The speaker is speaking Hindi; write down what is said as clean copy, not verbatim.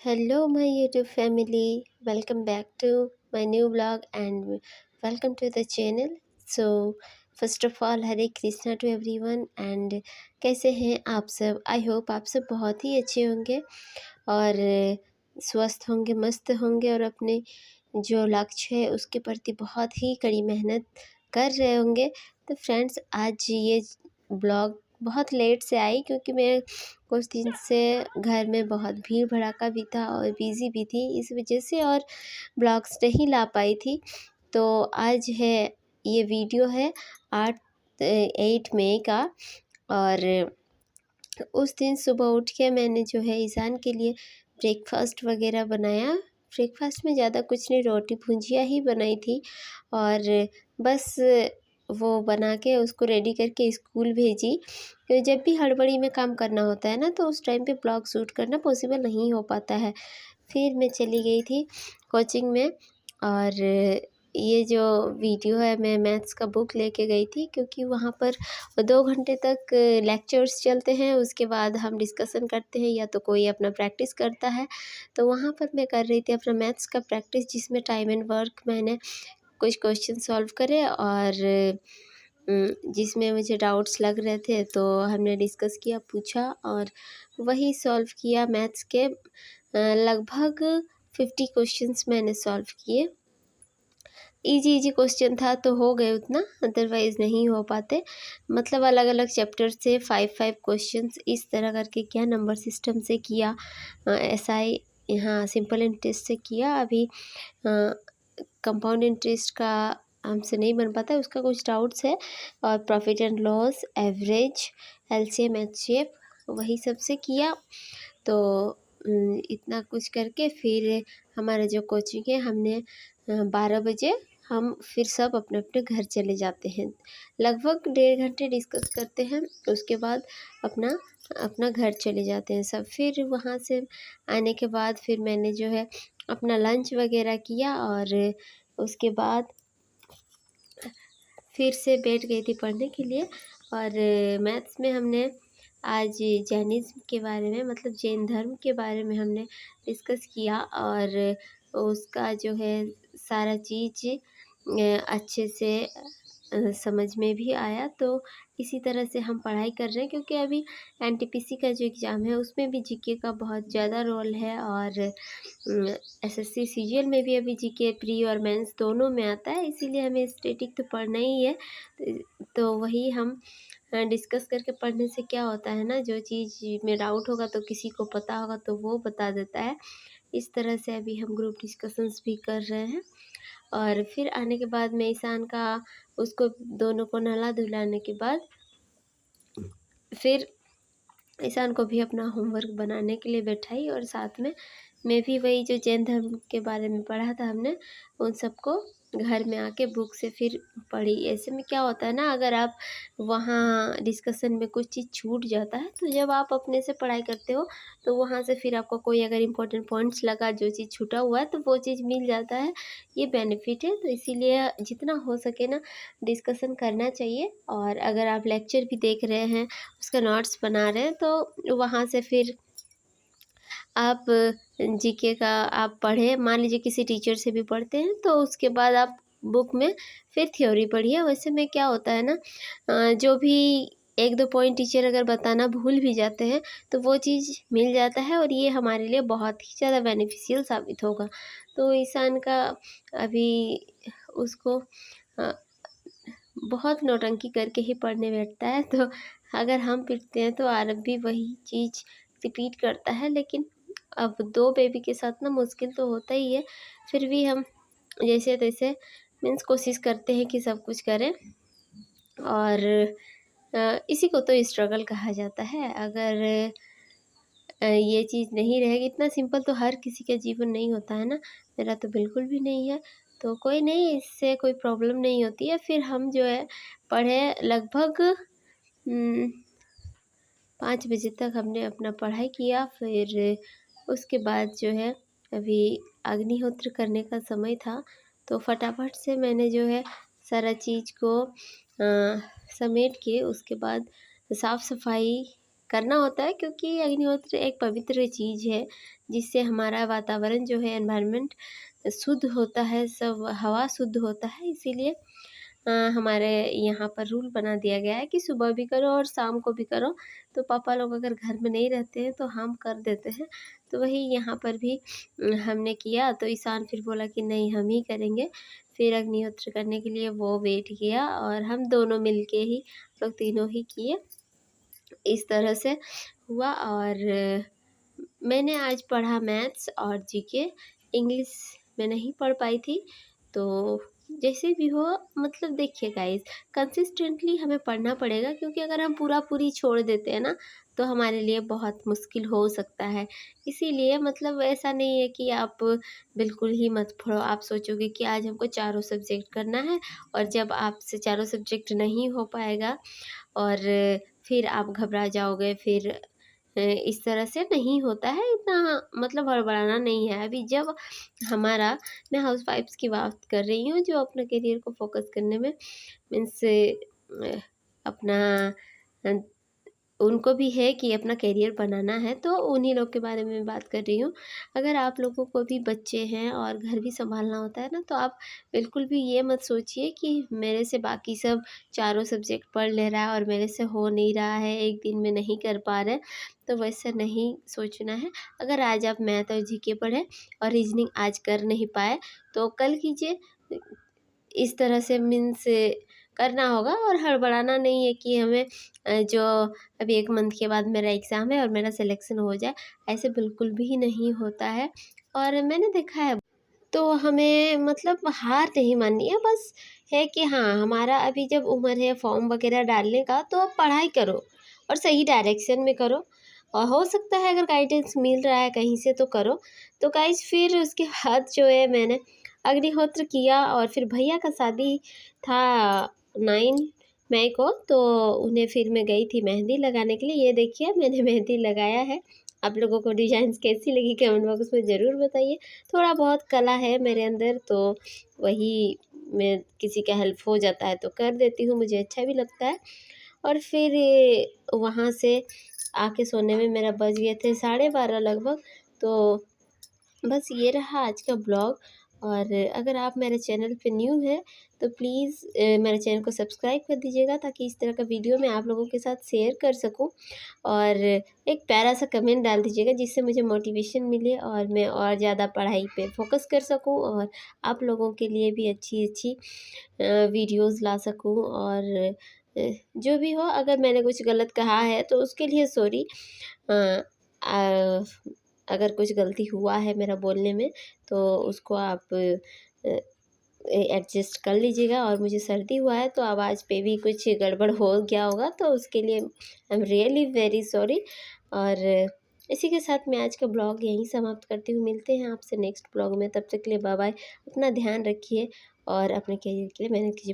Hello, my YouTube family. Welcome back to my new vlog and welcome to the channel. So, first of all, Hare Krishna to everyone and कैसे हैं आप सब? आई होप आप सब बहुत ही अच्छे होंगे और स्वस्थ होंगे, मस्त होंगे और अपने जो लक्ष्य है उसके प्रति बहुत ही कड़ी मेहनत कर रहे होंगे। तो फ्रेंड्स, आज ये ब्लॉग बहुत लेट से आई क्योंकि मैं कुछ दिन से घर में बहुत भीड़ भड़ाका भी था और बिज़ी भी थी, इस वजह से और ब्लॉग्स नहीं ला पाई थी। तो आज है ये वीडियो है 8 मई का और उस दिन सुबह उठ के मैंने जो है ईशान के लिए ब्रेकफास्ट वगैरह बनाया। ब्रेकफास्ट में ज़्यादा कुछ नहीं, रोटी भुजिया ही बनाई थी और बस वो बना के उसको रेडी करके स्कूल भेजी। क्योंकि जब भी हड़बड़ी में काम करना होता है ना, तो उस टाइम पे ब्लॉग शूट करना पॉसिबल नहीं हो पाता है। फिर मैं चली गई थी कोचिंग में और ये जो वीडियो है मैं मैथ्स का बुक लेके गई थी क्योंकि वहाँ पर 2 घंटे तक लेक्चर्स चलते हैं, उसके बाद हम डिस्कशन करते हैं या तो कोई अपना प्रैक्टिस करता है। तो वहाँ पर मैं कर रही थी अपना मैथ्स का प्रैक्टिस, जिसमें टाइम एंड वर्क मैंने कुछ क्वेश्चन सॉल्व करे और जिसमें मुझे डाउट्स लग रहे थे तो हमने डिस्कस किया, पूछा और वही सॉल्व किया। मैथ्स के लगभग 50 क्वेश्चंस मैंने सॉल्व किए। इजी क्वेश्चन था तो हो गए उतना, अदरवाइज़ नहीं हो पाते। मतलब अलग अलग चैप्टर से 5 क्वेश्चंस इस तरह करके किया, नंबर सिस्टम से किया, एसआई यहाँ सिंपल इंटरेस्ट से किया। अभी कंपाउंड इंटरेस्ट का हमसे नहीं बन पाता है, उसका कुछ डाउट्स है और profit and loss, average, LCM, HCF वही सब से किया। तो इतना कुछ करके फिर हमारा जो कोचिंग है, हमने 12 बजे हम फिर सब अपने अपने घर चले जाते हैं। लगभग 1.5 घंटे डिस्कस करते हैं, उसके बाद अपना अपना घर चले जाते हैं सब। फिर वहाँ से आने के बाद फिर मैंने जो है अपना लंच वगैरह किया और उसके बाद फिर से बैठ गई थी पढ़ने के लिए। और मैथ्स में हमने आज जैनिज़्म के बारे में, मतलब जैन धर्म के बारे में हमने डिस्कस किया और उसका जो है सारा चीज़ अच्छे से समझ में भी आया। तो इसी तरह से हम पढ़ाई कर रहे हैं क्योंकि अभी एनटीपीसी का जो एग्ज़ाम है उसमें भी जीके का बहुत ज़्यादा रोल है और एसएससी सीजीएल में भी अभी जीके प्री और मेंस दोनों में आता है, इसीलिए हमें स्टैटिक तो पढ़ना ही है। तो वही हम डिस्कस करके पढ़ने से क्या होता है ना, जो चीज़ में डाउट होगा तो किसी को पता होगा तो वो बता देता है। इस तरह से अभी हम ग्रुप डिस्कशंस भी कर रहे हैं। और फिर आने के बाद मैं ईशान का, उसको दोनों को नहला धुलाने के बाद फिर ईशान को भी अपना होमवर्क बनाने के लिए बैठाई और साथ में मैं भी वही जो जैन धर्म के बारे में पढ़ा था हमने, उन सबको घर में आके बुक से फिर पढ़ी। ऐसे में क्या होता है ना, अगर आप वहाँ डिस्कशन में कुछ चीज़ छूट जाता है तो जब आप अपने से पढ़ाई करते हो तो वहाँ से फिर आपको कोई अगर इम्पोर्टेंट पॉइंट्स लगा, जो चीज़ छूटा हुआ है, तो वो चीज़ मिल जाता है। ये बेनिफिट है, तो इसीलिए जितना हो सके ना डिस्कशन करना चाहिए। और अगर आप लेक्चर भी देख रहे हैं, उसका नोट्स बना रहे हैं, तो वहाँ से फिर आप जीके का आप पढ़ें। मान लीजिए किसी टीचर से भी पढ़ते हैं तो उसके बाद आप बुक में फिर थ्योरी पढ़िए। वैसे में क्या होता है ना, जो भी 1-2 पॉइंट टीचर अगर बताना भूल भी जाते हैं तो वो चीज़ मिल जाता है और ये हमारे लिए बहुत ही ज़्यादा बेनिफिशियल साबित होगा। तो ईशान का अभी उसको बहुत नौटंकी करके ही पढ़ने बैठता है, तो अगर हम पिटते हैं तो आरव भी वही चीज़ रिपीट करता है। लेकिन अब 2 बेबी के साथ ना मुश्किल तो होता ही है, फिर भी हम जैसे तैसे मीन्स कोशिश करते हैं कि सब कुछ करें। और इसी को तो स्ट्रगल कहा जाता है। अगर ये चीज़ नहीं रहेगी, इतना सिंपल तो हर किसी का जीवन नहीं होता है ना, मेरा तो बिल्कुल भी नहीं है। तो कोई नहीं, इससे कोई प्रॉब्लम नहीं होती है। फिर हम जो है पढ़े लगभग 5 बजे तक हमने अपना पढ़ाई किया। फिर उसके बाद जो है अभी अग्निहोत्र करने का समय था, तो फटाफट से मैंने जो है सारा चीज़ को समेट के उसके बाद साफ़ सफाई करना होता है, क्योंकि अग्निहोत्र एक पवित्र चीज़ है जिससे हमारा वातावरण जो है, एनवायरनमेंट शुद्ध होता है, सब हवा शुद्ध होता है। इसीलिए हमारे यहाँ पर रूल बना दिया गया है कि सुबह भी करो और शाम को भी करो। तो पापा लोग अगर घर में नहीं रहते हैं तो हम कर देते हैं। तो वही यहाँ पर भी हमने किया, तो ईशान फिर बोला कि नहीं हम ही करेंगे। फिर अग्निहोत्र करने के लिए वो वेट किया और हम दोनों मिलके ही, लोग तीनों ही किए। इस तरह से हुआ। और मैंने आज पढ़ा मैथ्स और जीके, इंग्लिश मैं नहीं पढ़ पाई थी। तो जैसे भी हो, मतलब देखिए गाइस, कंसिस्टेंटली हमें पढ़ना पड़ेगा, क्योंकि अगर हम पूरी छोड़ देते हैं ना तो हमारे लिए बहुत मुश्किल हो सकता है। इसीलिए मतलब ऐसा नहीं है कि आप बिल्कुल ही मत पढ़ो। आप सोचोगे कि आज हमको चारों सब्जेक्ट करना है, और जब आपसे चारों सब्जेक्ट नहीं हो पाएगा और फिर आप घबरा जाओगे, फिर इस तरह से नहीं होता है। इतना मतलब हड़बड़ाना नहीं है। अभी जब हमारा, मैं हाउसवाइफ्स की बात कर रही हूँ जो अपना करियर को फोकस करने में मीन्स अपना उनको भी है कि अपना करियर बनाना है, तो उन्हीं लोग के बारे में बात कर रही हूँ। अगर आप लोगों को भी बच्चे हैं और घर भी संभालना होता है ना, तो आप बिल्कुल भी ये मत सोचिए कि मेरे से बाकी सब चारों सब्जेक्ट पढ़ ले रहा है और मेरे से हो नहीं रहा है, एक दिन में नहीं कर पा रहे। तो वैसा नहीं सोचना है। अगर आज आप मैथ और जीके पढ़े और रीजनिंग आज कर नहीं पाए तो कल कीजिए। इस तरह से मीन्स करना होगा, और हड़बड़ाना नहीं है कि हमें जो अभी 1 मंथ के बाद मेरा एग्ज़ाम है और मेरा सिलेक्शन हो जाए, ऐसे बिल्कुल भी नहीं होता है। और मैंने देखा है, तो हमें मतलब हार नहीं माननी है। बस है कि हाँ, हमारा अभी जब उम्र है फॉर्म वगैरह डालने का, तो आप पढ़ाई करो और सही डायरेक्शन में करो। और हो सकता है अगर गाइडेंस मिल रहा है कहीं से तो करो। तो गाइस फिर उसके बाद जो है, मैंने अग्निहोत्र किया और फिर भैया का शादी था 9 मई को, तो उन्हें फिर मैं गई थी मेहंदी लगाने के लिए। ये देखिए मैंने मेहंदी लगाया है। आप लोगों को डिज़ाइंस कैसी लगी कमेंट बॉक्स में ज़रूर बताइए। थोड़ा बहुत कला है मेरे अंदर, तो वही मैं किसी का हेल्प हो जाता है तो कर देती हूँ, मुझे अच्छा भी लगता है। और फिर वहाँ से आके सोने में मेरा बज गए थे 12:30 लगभग। तो बस ये रहा आज का ब्लॉग। और अगर आप मेरे चैनल पे न्यू हैं तो प्लीज़ मेरे चैनल को सब्सक्राइब कर दीजिएगा, ताकि इस तरह का वीडियो मैं आप लोगों के साथ शेयर कर सकूं। और एक प्यारा सा कमेंट डाल दीजिएगा जिससे मुझे मोटिवेशन मिले और मैं और ज़्यादा पढ़ाई पे फोकस कर सकूं, और आप लोगों के लिए भी अच्छी अच्छी वीडियोज़ ला सकूं। और जो भी हो, अगर मैंने कुछ गलत कहा है तो उसके लिए सॉरी। अगर कुछ गलती हुआ है मेरा बोलने में तो उसको आप एडजस्ट कर लीजिएगा। और मुझे सर्दी हुआ है तो आवाज़ पे भी कुछ गड़बड़ हो गया होगा, तो उसके लिए I am really very sorry. और इसी के साथ मैं आज का ब्लॉग यहीं समाप्त करती हूँ। मिलते हैं आपसे नेक्स्ट ब्लॉग में, तब तक के लिए बाय बाय। अपना ध्यान रखिए और अपने करियर के लिए मेहनत कीजिए।